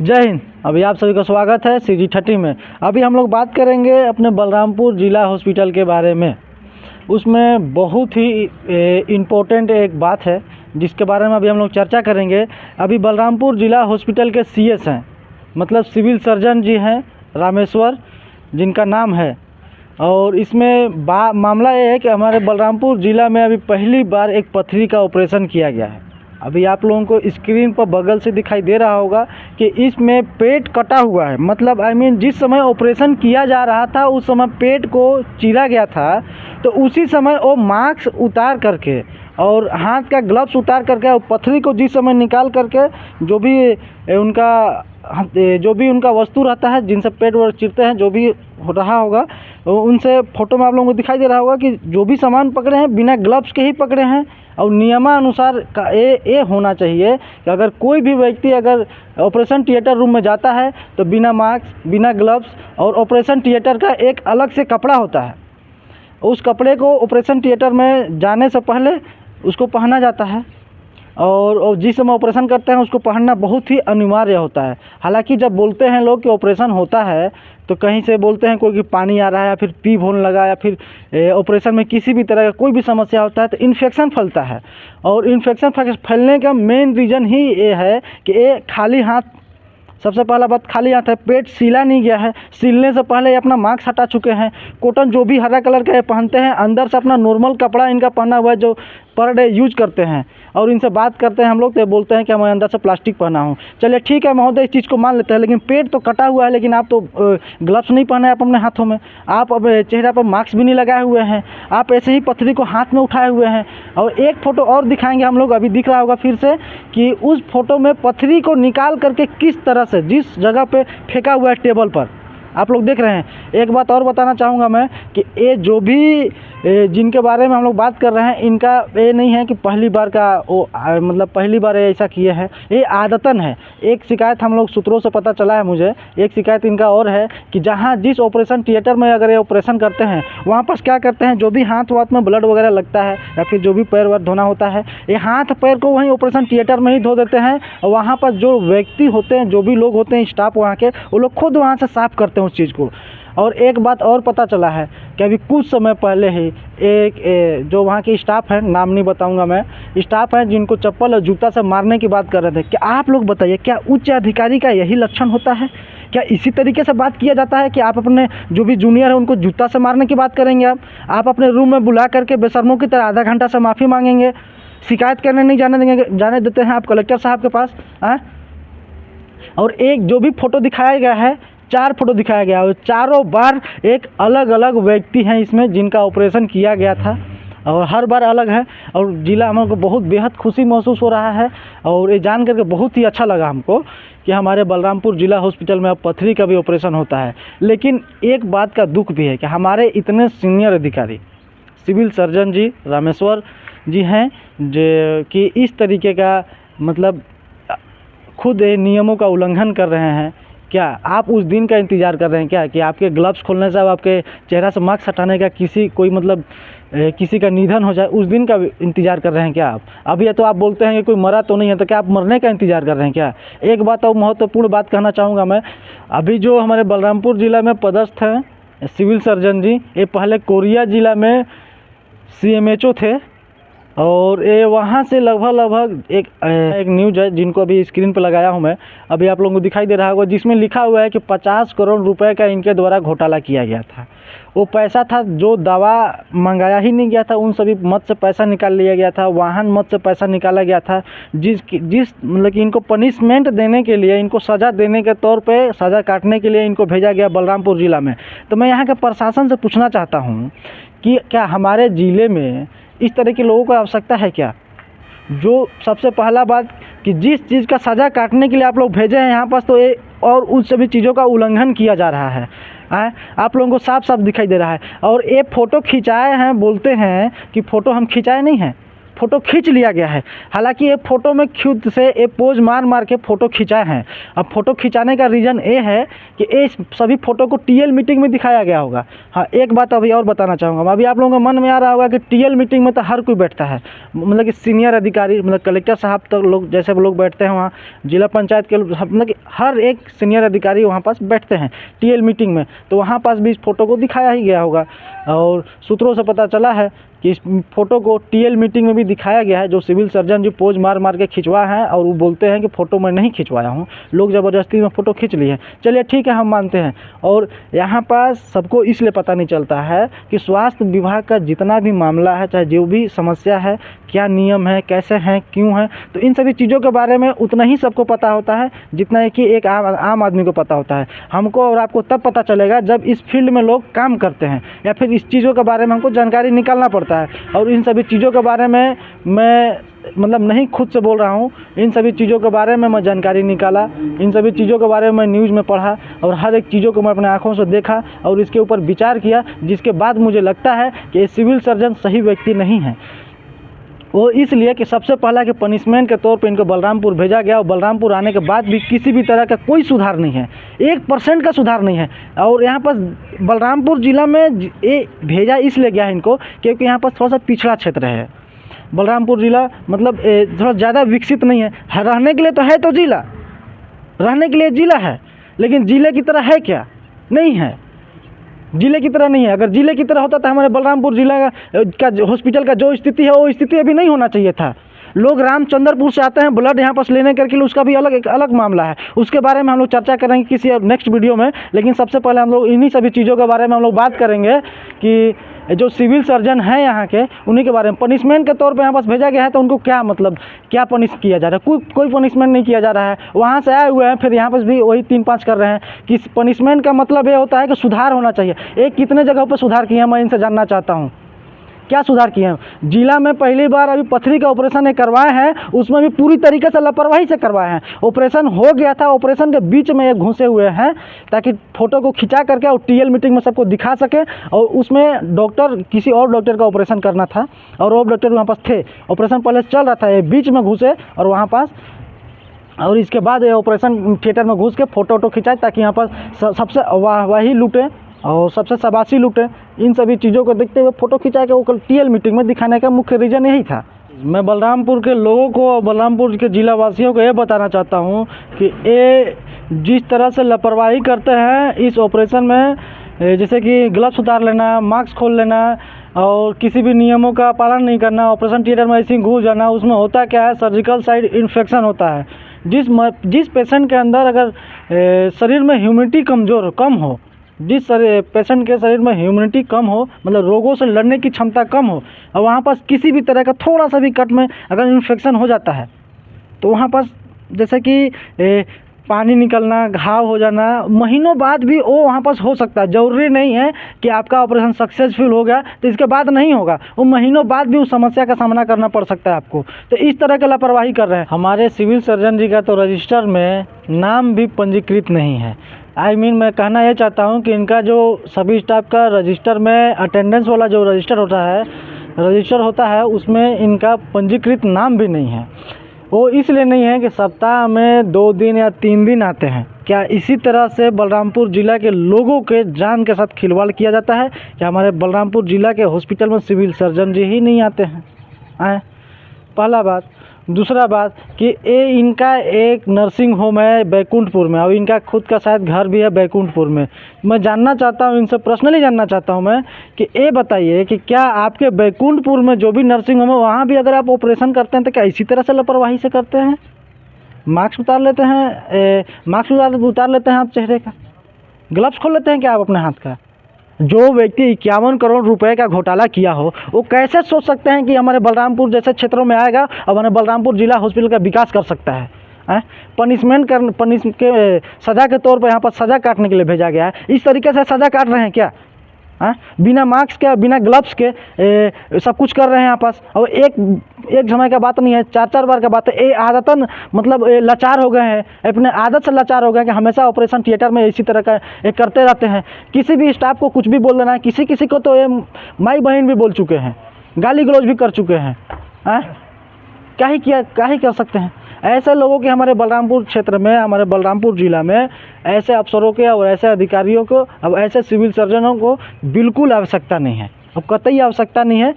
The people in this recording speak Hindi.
जय हिंद। अभी आप सभी का स्वागत है CG30 में। अभी हम लोग बात करेंगे अपने बलरामपुर ज़िला हॉस्पिटल के बारे में। उसमें बहुत ही इम्पोर्टेंट एक बात है जिसके बारे में अभी हम लोग चर्चा करेंगे। अभी बलरामपुर ज़िला हॉस्पिटल के CS हैं, मतलब सिविल सर्जन जी हैं रामेश्वर, जिनका नाम है। और इसमें मामला ये है कि हमारे बलरामपुर ज़िला में अभी पहली बार एक पथरी का ऑपरेशन किया गया है। अभी आप लोगों को स्क्रीन पर बगल से दिखाई दे रहा होगा कि इसमें पेट कटा हुआ है। मतलब जिस समय ऑपरेशन किया जा रहा था उस समय पेट को चीरा गया था, तो उसी समय वो मास्क उतार करके और हाथ का ग्लव्स उतार करके और पथरी को जिस समय निकाल करके जो भी उनका वस्तु रहता है, जिनसे पेट वो चीरते हैं, जो भी हो रहा होगा उनसे फोटो में आप लोगों को दिखाई दे रहा होगा कि जो भी सामान पकड़े हैं बिना ग्लव्स के ही पकड़े हैं। और नियमानुसार का ये होना चाहिए कि अगर कोई भी व्यक्ति अगर ऑपरेशन थिएटर रूम में जाता है तो बिना मास्क, बिना ग्लव्स, और ऑपरेशन थिएटर का एक अलग से कपड़ा होता है, उस कपड़े को ऑपरेशन थिएटर में जाने से पहले उसको पहना जाता है। और जिस समय ऑपरेशन करते हैं उसको पहनना बहुत ही अनिवार्य होता है। हालांकि जब बोलते हैं लोग कि ऑपरेशन होता है तो कहीं से बोलते हैं कोई कि पानी आ रहा है या फिर पी होने लगा या फिर ऑपरेशन में किसी भी तरह का कोई भी समस्या होता है तो इन्फेक्शन फैलता है। और इन्फेक्शन फैलने का मेन रीज़न ही ये है कि ये खाली हाथ, सबसे पहला बात खाली हाथ है, पेट सीला नहीं गया है। सीलने से पहले ये अपना मास्क हटा चुके हैं। कॉटन जो भी हरा कलर का ये पहनते हैं, अंदर से अपना नॉर्मल कपड़ा इनका पहना हुआ है जो पर डे यूज करते हैं। और इनसे बात करते हैं हम लोग तो ये बोलते हैं कि मैं अंदर से प्लास्टिक पहना हूँ। चलिए ठीक है महोदय, इस चीज़ को मान लेते हैं, लेकिन पेट तो कटा हुआ है, लेकिन आप तो ग्लव्स नहीं पहने आप अपने हाथों में, आप अब चेहरा पर मास्क भी नहीं लगाए हुए हैं, आप ऐसे ही पथरी को हाथ में उठाए हुए हैं। और एक फ़ोटो और दिखाएंगे हम लोग, अभी दिख रहा होगा फिर से, कि उस फोटो में पथरी को निकाल करके किस तरह से जिस जगह पे फेंका हुआ है टेबल पर आप लोग देख रहे हैं। एक बात और बताना चाहूँगा मैं कि ये जो भी जिनके बारे में हम लोग बात कर रहे हैं, इनका ये नहीं है कि पहली बार का मतलब पहली बार ऐसा किए हैं, ये आदतन है। एक शिकायत हम लोग सूत्रों से पता चला है मुझे, एक शिकायत इनका और है कि जहाँ जिस ऑपरेशन थिएटर में अगर ये ऑपरेशन करते हैं वहाँ पर क्या करते हैं, जो भी हाथ वाथ में ब्लड वगैरह लगता है या फिर जो भी पैर वैर धोना होता है, ये हाथ पैर को वहीं ऑपरेशन थिएटर में ही धो देते हैं। और वहाँ पर जो व्यक्ति होते हैं, जो भी लोग होते हैं स्टाफ वहाँ के, वो लोग खुद वहाँ से साफ़ करते हैं उस चीज़ को। और एक बात और पता चला है कि अभी कुछ समय पहले ही एक जो वहाँ के स्टाफ हैं, नाम नहीं बताऊंगा मैं, स्टाफ हैं जिनको चप्पल और जूता से मारने की बात कर रहे थे। क्या आप लोग बताइए, क्या उच्च अधिकारी का यही लक्षण होता है? क्या इसी तरीके से बात किया जाता है कि आप अपने जो भी जूनियर है उनको जूता से मारने की बात करेंगे? आप अपने रूम में बुला करके बेशर्मों की तरह आधा घंटा से माफ़ी मांगेंगे, शिकायत करने नहीं जाने देते हैं आप कलेक्टर साहब के पास? और एक जो भी फ़ोटो दिखाया गया है, 4 फोटो दिखाया गया है, चारों बार एक अलग अलग व्यक्ति हैं इसमें जिनका ऑपरेशन किया गया था, और हर बार अलग है। और जिला हमको बहुत बेहद खुशी महसूस हो रहा है और ये जान करके बहुत ही अच्छा लगा हमको कि हमारे बलरामपुर ज़िला हॉस्पिटल में अब पथरी का भी ऑपरेशन होता है। लेकिन एक बात का दुख भी है कि हमारे इतने सीनियर अधिकारी सिविल सर्जन जी रामेश्वर जी हैं जो कि इस तरीके का मतलब खुद नियमों का उल्लंघन कर रहे हैं। क्या आप उस दिन का इंतज़ार कर रहे हैं क्या कि आपके ग्लव्स खोलने से, आपके चेहरा से मास्क हटाने का किसी का निधन हो जाए, उस दिन का इंतज़ार कर रहे हैं क्या आप? अभी तो आप बोलते हैं कि कोई मरा तो नहीं है, तो क्या आप मरने का इंतज़ार कर रहे हैं क्या? एक बात और महत्वपूर्ण बात कहना चाहूँगा मैं, अभी जो हमारे बलरामपुर ज़िला में पदस्थ हैं सिविल सर्जन जी, ये पहले कोरिया ज़िला में CMHO थे। और ये वहाँ से लगभग एक न्यूज़ है जिनको अभी स्क्रीन पर लगाया हूँ मैं, अभी आप लोगों को दिखाई दे रहा होगा, जिसमें लिखा हुआ है कि 50 करोड़ रुपए का इनके द्वारा घोटाला किया गया था। वो पैसा था जो दवा मंगाया ही नहीं गया था, उन सभी मद से पैसा निकाल लिया गया था, वाहन मद से पैसा निकाला गया था, जिस मतलब कि इनको पनिशमेंट देने के लिए, इनको सज़ा देने के तौर पे, सज़ा काटने के लिए इनको भेजा गया बलरामपुर ज़िला में। तो मैं यहाँ के प्रशासन से पूछना चाहता हूँ कि क्या हमारे ज़िले में इस तरह के लोगों को आवश्यकता है क्या? जो सबसे पहला बात कि जिस चीज़ का सज़ा काटने के लिए आप लोग भेजे हैं यहाँ पास, तो ये और उन सभी चीज़ों का उल्लंघन किया जा रहा है। आप लोगों को साफ साफ दिखाई दे रहा है। और ये फ़ोटो खिंचाए हैं, बोलते हैं कि फ़ोटो हम खिंचाए नहीं हैं, फ़ोटो खींच लिया गया है। हालांकि ये फ़ोटो में खुद से ये पोज मार मार के फ़ोटो खिंचाए हैं। अब फ़ोटो खिंचाने का रीज़न ये है कि ये सभी फ़ोटो को टीएल मीटिंग में दिखाया गया होगा। हाँ, एक बात अभी और बताना चाहूँगा। अभी आप लोगों के मन में आ रहा होगा कि टीएल मीटिंग में तो हर कोई बैठता है, मतलब कि सीनियर अधिकारी, मतलब कलेक्टर साहब तक लोग जैसे लोग बैठते हैं वहाँ, जिला पंचायत के लोग, मतलब कि हर एक सीनियर अधिकारी वहाँ पास बैठते हैं टीएल मीटिंग में, तो वहाँ पास भी इस फ़ोटो को दिखाया ही गया होगा। और सूत्रों से पता चला है कि इस फ़ोटो को टीएल मीटिंग में भी दिखाया गया है। जो सिविल सर्जन जो पोज मार मार के खिंचवा है और वो बोलते हैं कि फ़ोटो मैं नहीं खिंचवाया हूँ, लोग ज़बरदस्ती में फ़ोटो खींच लिए हैं। चलिए ठीक है, हम मानते हैं। और यहाँ पास सबको इसलिए पता नहीं चलता है कि स्वास्थ्य विभाग का जितना भी मामला है, चाहे जो भी समस्या है, क्या नियम है, कैसे हैं, क्यों हैं, तो इन सभी चीज़ों के बारे में उतना ही सबको पता होता है जितना कि एक आम आदमी को पता होता है। हमको और आपको तब पता चलेगा जब इस फील्ड में लोग काम करते हैं, या फिर इस चीज़ों के बारे में हमको जानकारी निकालना पड़ता है। और इन सभी चीज़ों के बारे में मैं मतलब नहीं खुद से बोल रहा हूँ, इन सभी चीज़ों के बारे में मैं जानकारी निकाला, इन सभी चीज़ों के बारे में मैं न्यूज़ में पढ़ा और हर एक चीज़ों को मैं अपने आँखों से देखा और इसके ऊपर विचार किया, जिसके बाद मुझे लगता है कि ये सिविल सर्जन सही व्यक्ति नहीं है। वो इसलिए कि सबसे पहला कि पनिशमेंट के तौर पे इनको बलरामपुर भेजा गया और बलरामपुर आने के बाद भी किसी भी तरह का कोई सुधार नहीं है, 1% का सुधार नहीं है। और यहाँ पर बलरामपुर ज़िला में ये भेजा इसलिए गया है इनको क्योंकि यहाँ पर थोड़ा सा पिछड़ा क्षेत्र है। बलरामपुर ज़िला मतलब थोड़ा ज़्यादा विकसित नहीं है। रहने के लिए तो है, तो ज़िला रहने के लिए ज़िला है, लेकिन ज़िले की तरह है क्या? नहीं है, ज़िले की तरह नहीं है। अगर ज़िले की तरह होता तो हमारे बलरामपुर ज़िला का हॉस्पिटल का जो स्थिति है वो स्थिति अभी नहीं होना चाहिए था। लोग रामचंद्रपुर से आते हैं ब्लड यहाँ पर लेने करके, उसका भी एक अलग मामला है, उसके बारे में हम लोग चर्चा करेंगे किसी नेक्स्ट वीडियो में। लेकिन सबसे पहले हम लोग इन्हीं सभी चीज़ों के बारे में हम लोग बात करेंगे कि जो सिविल सर्जन हैं यहाँ के, उन्हीं के बारे में। पनिशमेंट के तौर पे यहाँ पास भेजा गया है तो उनको क्या मतलब, क्या पनिश किया जा रहा है? कोई पनिशमेंट नहीं किया जा रहा है। वहाँ से आए हुए हैं, फिर यहाँ पर भी वही 3-5 कर रहे हैं कि पनिशमेंट का मतलब ये होता है कि सुधार होना चाहिए। एक कितने जगह पर सुधार किए हैं, मैं इनसे जानना चाहता हूँ, क्या सुधार किए हैं? जिला में पहली बार अभी पथरी का ऑपरेशन एक करवाए हैं, उसमें भी पूरी तरीके से लापरवाही से करवाए हैं। ऑपरेशन हो गया था, ऑपरेशन के बीच में ये घुसे हुए हैं ताकि फ़ोटो को खिंचा करके और टीएल मीटिंग में सबको दिखा सके। और उसमें डॉक्टर, किसी और डॉक्टर का ऑपरेशन करना था और वो डॉक्टर वहाँ पास थे, ऑपरेशन पहले चल रहा था, ये बीच में घुसे और वहाँ पास, और इसके बाद ये ऑपरेशन थिएटर में घुस के फ़ोटो खिंचाए ताकि यहाँ पर सबसे वाहवाही लूटें और सबसे शाबाशी लूटें। इन सभी चीज़ों को देखते हुए फ़ोटो खिंचा के वो कल टीएल मीटिंग में दिखाने का मुख्य रीज़न यही था। मैं बलरामपुर के लोगों को, बलरामपुर के ज़िला वासियों को ये बताना चाहता हूँ कि ये जिस तरह से लापरवाही करते हैं इस ऑपरेशन में, जैसे कि ग्लव्स उतार लेना, मास्क खोल लेना और किसी भी नियमों का पालन नहीं करना, ऑपरेशन थिएटर में ऐसे ही घुस जाना। उसमें होता क्या है, सर्जिकल साइड इन्फेक्शन होता है। जिस पेशेंट के अंदर अगर शरीर में ह्यूमिडिटी कम हो, जिस पेशेंट के शरीर में ह्यूमिडिटी कम हो, मतलब रोगों से लड़ने की क्षमता कम हो, और वहाँ पास किसी भी तरह का थोड़ा सा भी कट में अगर इन्फेक्शन हो जाता है तो वहाँ पास जैसे कि पानी निकलना, घाव हो जाना, महीनों बाद भी वो वहाँ पास हो सकता है। ज़रूरी नहीं है कि आपका ऑपरेशन सक्सेसफुल हो गया तो इसके बाद नहीं होगा, वो महीनों बाद भी उस समस्या का सामना करना पड़ सकता है आपको। तो इस तरह की लापरवाही कर रहे हैं। हमारे सिविल सर्जन जी का तो रजिस्टर में नाम भी पंजीकृत नहीं है। मैं कहना ये चाहता हूँ कि इनका जो सभी स्टाफ का रजिस्टर में अटेंडेंस वाला जो रजिस्टर होता है उसमें इनका पंजीकृत नाम भी नहीं है। वो इसलिए नहीं है कि सप्ताह में 2 दिन या 3 दिन आते हैं। क्या इसी तरह से बलरामपुर ज़िला के लोगों के जान के साथ खिलवाड़ किया जाता है? क्या हमारे बलरामपुर ज़िला के हॉस्पिटल में सिविल सर्जन जी ही नहीं आते हैं? पहला बात। दूसरा बात कि ये इनका एक नर्सिंग होम है बैकुंठपुर में और इनका खुद का शायद घर भी है बैकुंठपुर में। मैं जानना चाहता हूँ, इनसे पर्सनली जानना चाहता हूँ मैं कि ये बताइए कि क्या आपके बैकुंठपुर में जो भी नर्सिंग होम है वहाँ भी अगर आप ऑपरेशन करते हैं तो क्या इसी तरह से लापरवाही से करते हैं? मास्क उतार लेते हैं आप चेहरे का? ग्लव्स खोल लेते हैं क्या आप अपने हाथ का? जो व्यक्ति 51 करोड़ रुपए का घोटाला किया हो वो कैसे सोच सकते हैं कि हमारे बलरामपुर जैसे क्षेत्रों में आएगा और हमारे बलरामपुर जिला हॉस्पिटल का विकास कर सकता है? पनिश के सज़ा के तौर पर यहाँ पर सज़ा काटने के लिए भेजा गया है। इस तरीके से सज़ा काट रहे हैं क्या? बिना मास्क के, बिना ग्लव्स के सब कुछ कर रहे हैं यहाँ पास। और एक समय का बात नहीं है, 4-4 बार का बात है। ये आदतन मतलब लाचार हो गए हैं, अपने आदत से लाचार हो गए हैं कि हमेशा ऑपरेशन थिएटर में इसी तरह का करते रहते हैं। किसी भी स्टाफ को कुछ भी बोल देना है, किसी को तो ये माई बहन भी बोल चुके हैं, गाली गलौज भी कर चुके हैं। क्या ही कर सकते हैं। ऐसे लोगों की हमारे बलरामपुर क्षेत्र में, हमारे बलरामपुर ज़िला में ऐसे अफसरों के और ऐसे अधिकारियों को, अब ऐसे सिविल सर्जनों को बिल्कुल आवश्यकता नहीं है, अब कतई आवश्यकता नहीं है।